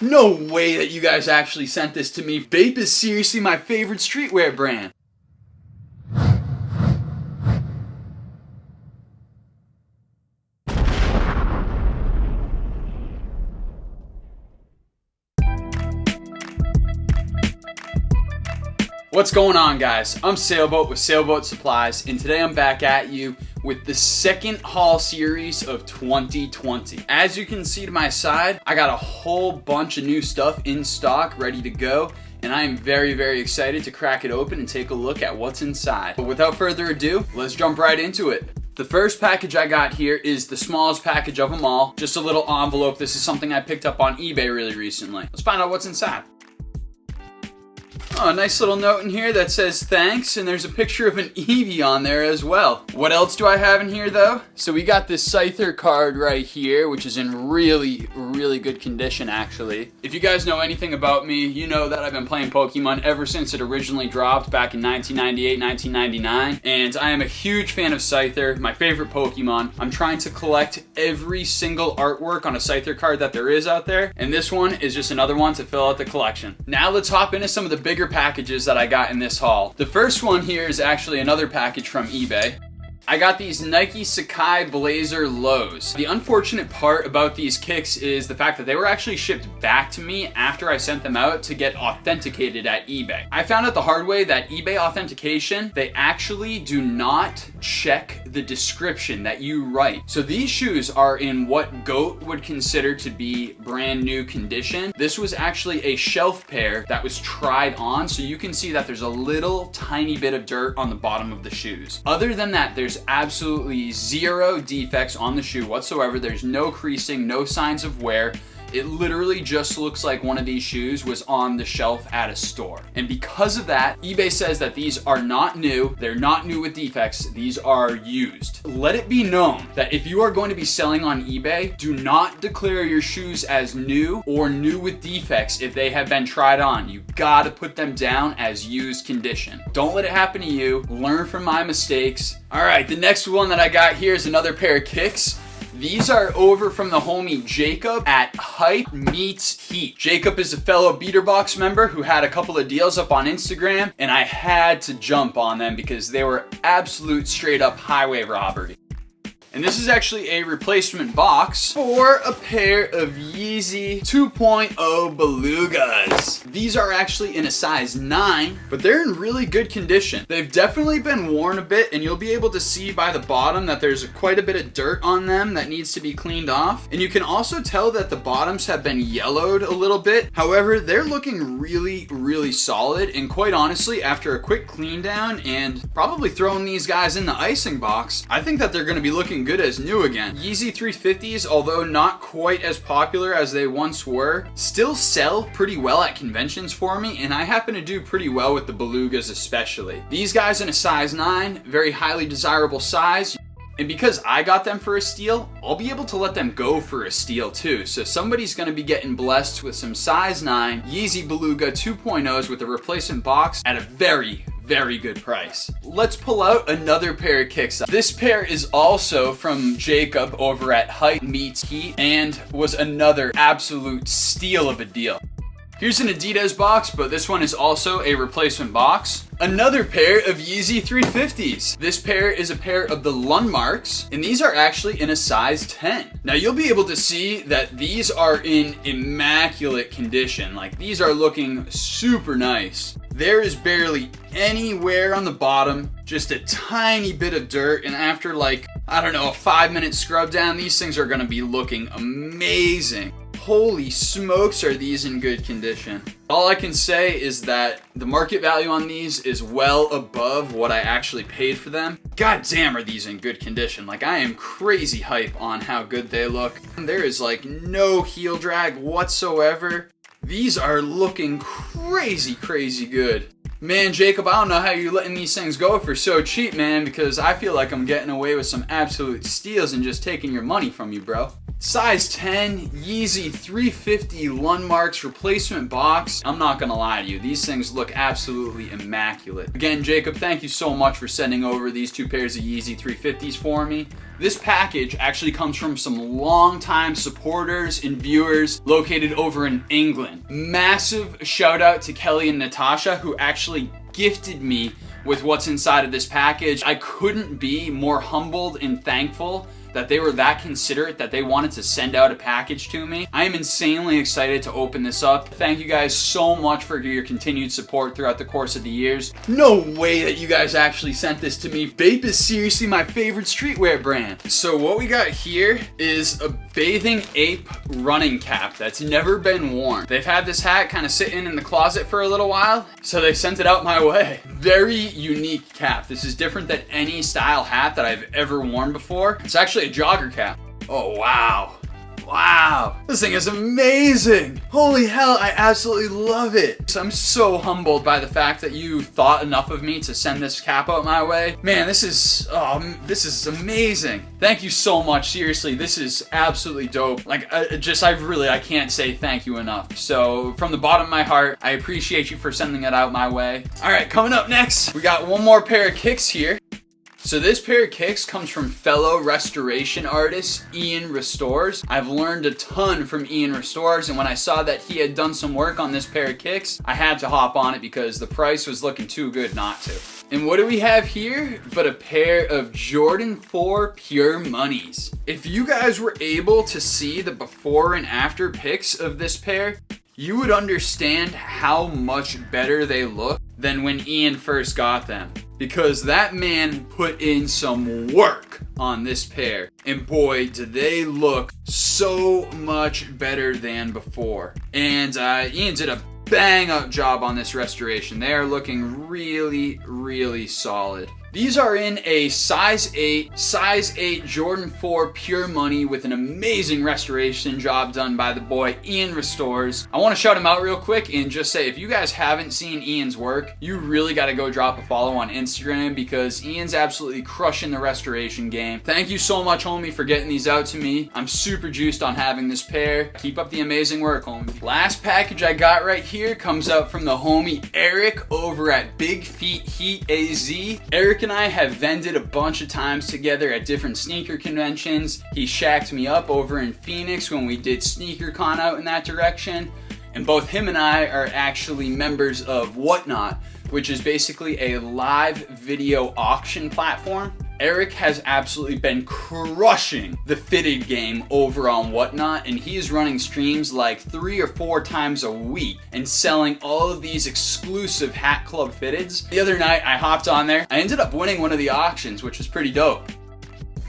No way that you guys actually sent this to me. Bape is seriously my favorite streetwear brand. What's going on, guys? I'm Sailboat with Sailboat Supplies, and today I'm back at you with the second haul series of 2020. As you can see to my side, I got a whole bunch of new stuff in stock ready to go, and I am very, very excited to crack it open and take a look at what's inside. But without further ado, let's jump right into it. The first package I got here is the smallest package of them all. Just a little envelope. This is something I picked up on eBay really recently. Let's find out what's inside. Oh, a nice little note in here that says thanks, and there's a picture of an Eevee on there as well. What else do I have in here though? So we got this Scyther card right here, which is in really, really good condition actually. If you guys know anything about me, you know that I've been playing Pokemon ever since it originally dropped back in 1998, 1999, and I am a huge fan of Scyther, my favorite Pokemon. I'm trying to collect every single artwork on a Scyther card that there is out there, and this one is just another one to fill out the collection. Now let's hop into some of the bigger packages that I got in this haul. The first one here is actually another package from eBay. I got these Nike Sakai Blazer lows. The unfortunate part about these kicks is the fact that they were actually shipped back to me after I sent them out to get authenticated at eBay. I found out the hard way that eBay authentication, they actually do not check the description that you write. So these shoes are in what GOAT would consider to be brand new condition. This was actually a shelf pair that was tried on, so you can see that there's a little tiny bit of dirt on the bottom of the shoes. Other than that, there's absolutely zero defects on the shoe whatsoever. There's no creasing, no signs of wear. It literally just looks like one of these shoes was on the shelf at a store. And because of that, eBay says that these are not new. They're not new with defects. These are used. Let it be known that if you are going to be selling on eBay, do not declare your shoes as new or new with defects if they have been tried on. You gotta put them down as used condition. Don't let it happen to you. Learn from my mistakes. All right, the next one that I got here is another pair of kicks. These are over from the homie Jacob at Hype Meets Heat. Jacob is a fellow Beaterbox member who had a couple of deals up on Instagram, and I had to jump on them because they were absolute straight up highway robbery. And this is actually a replacement box for a pair of Yeezy 2.0 Belugas. These are actually in a size 9, but they're in really good condition. They've definitely been worn a bit, and you'll be able to see by the bottom that there's quite a bit of dirt on them that needs to be cleaned off. And you can also tell that the bottoms have been yellowed a little bit. However, they're looking really, really solid. And quite honestly, after a quick clean down and probably throwing these guys in the icing box, I think that they're gonna be looking good as new again. Yeezy 350s, although not quite as popular as they once were, still sell pretty well at conventions for me, and I happen to do pretty well with the Belugas especially. These guys in a size 9, very highly desirable size. And because I got them for a steal, I'll be able to let them go for a steal too. So somebody's gonna be getting blessed with some size 9 Yeezy Beluga 2.0s with a replacement box at a very, very good price. Let's pull out another pair of kicks. This pair is also from Jacob over at Hype Meets Heat and was another absolute steal of a deal. Here's an Adidas box, but this one is also a replacement box. Another pair of Yeezy 350s. This pair is a pair of the Lundmarks, and these are actually in a size 10. Now you'll be able to see that these are in immaculate condition. Like, these are looking super nice. There is barely any wear on the bottom, just a tiny bit of dirt, and after like, I don't know, a 5-minute scrub down, these things are gonna be looking amazing. Holy smokes, are these in good condition. All I can say is that the market value on these is well above what I actually paid for them. God damn, are these in good condition. Like, I am crazy hype on how good they look. There is like no heel drag whatsoever. These are looking crazy, crazy good. Man, Jacob, I don't know how you're letting these things go for so cheap, man, because I feel like I'm getting away with some absolute steals and just taking your money from you, bro. Size 10, Yeezy 350 Lundmarks replacement box. I'm not gonna lie to you, these things look absolutely immaculate. Again, Jacob, thank you so much for sending over these 2 pairs of Yeezy 350s for me. This package actually comes from some longtime supporters and viewers located over in England. Massive shout out to Kelly and Natasha, who actually gifted me with what's inside of this package. I couldn't be more humbled and thankful that they were that considerate that they wanted to send out a package to me. I am insanely excited to open this up. Thank you guys so much for your continued support throughout the course of the years. No way that you guys actually sent this to me. Bape is seriously my favorite streetwear brand. So what we got here is a bathing ape running cap that's never been worn. They've had this hat kind of sitting in the closet for a little while, so they sent it out my way. Very unique cap. This is different than any style hat that I've ever worn before. It's actually a jogger cap. Oh, wow. Wow, this thing is amazing. Holy hell, I absolutely love it. So I'm so humbled by the fact that you thought enough of me to send this cap out my way. Man, this is amazing. Thank you so much, seriously, this is absolutely dope. Like, I can't say thank you enough. So from the bottom of my heart, I appreciate you for sending it out my way. All right, coming up next, we got one more pair of kicks here. So this pair of kicks comes from fellow restoration artist Ian Restores. I've learned a ton from Ian Restores, and when I saw that he had done some work on this pair of kicks, I had to hop on it because the price was looking too good not to. And what do we have here but a pair of Jordan 4 Pure Moneys. If you guys were able to see the before and after pics of this pair, you would understand how much better they look than when Ian first got them. Because that man put in some work on this pair. And boy, do they look so much better than before. And Ian did a bang up job on this restoration. They are looking really, really solid. These are in a size 8 Jordan 4 Pure Money with an amazing restoration job done by the boy Ian Restores. I want to shout him out real quick and just say, if you guys haven't seen Ian's work, you really got to go drop a follow on Instagram because Ian's absolutely crushing the restoration game. Thank you so much, homie, for getting these out to me. I'm super juiced on having this pair. Keep up the amazing work, homie. Last package I got right here comes out from the homie Eric over at Big Feet Heat AZ. Eric and I have vended a bunch of times together at different sneaker conventions. He shacked me up over in Phoenix when we did SneakerCon out in that direction. And both him and I are actually members of Whatnot, which is basically a live video auction platform. Eric has absolutely been crushing the fitted game over on Whatnot, and he is running streams like 3 or 4 times a week and selling all of these exclusive Hat Club fitteds. The other night I hopped on there. I ended up winning one of the auctions, which was pretty dope.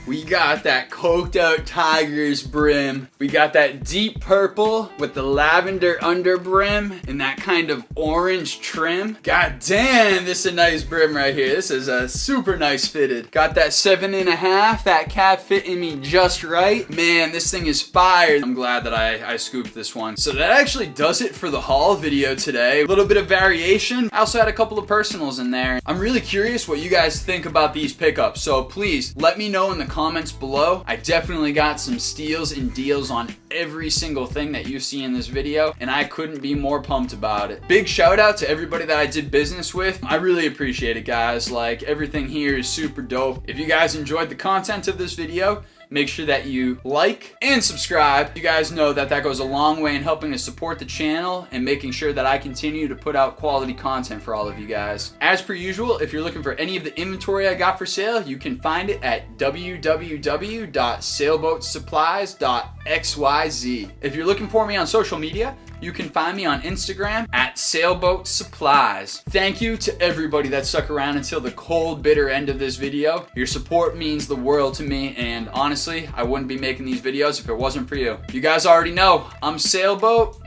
We got that coked out Tigers brim. We got that deep purple with the lavender under brim and that kind of orange trim. God damn, this is a nice brim right here. This is a super nice fitted. Got that 7.5, that cap fitting me just right. Man, this thing is fire. I'm glad that I scooped this one. So that actually does it for the haul video today. A little bit of variation. I also had a couple of personals in there. I'm really curious what you guys think about these pickups. So please let me know in the comments below. I definitely got some steals and deals on every single thing that you see in this video, and I couldn't be more pumped about it. Big shout out to everybody that I did business with. I really appreciate it, guys. Like, everything here is super dope. If you guys enjoyed the content of this video, make sure that you like and subscribe. You guys know that that goes a long way in helping to support the channel and making sure that I continue to put out quality content for all of you guys. As per usual, if you're looking for any of the inventory I got for sale, you can find it at www.sailboatsupplies.xyz. If you're looking for me on social media, you can find me on Instagram at Sailboat Supplies. Thank you to everybody that stuck around until the cold, bitter end of this video. Your support means the world to me, and honestly, I wouldn't be making these videos if it wasn't for you. You guys already know, I'm Sailboat,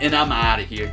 and I'm out of here.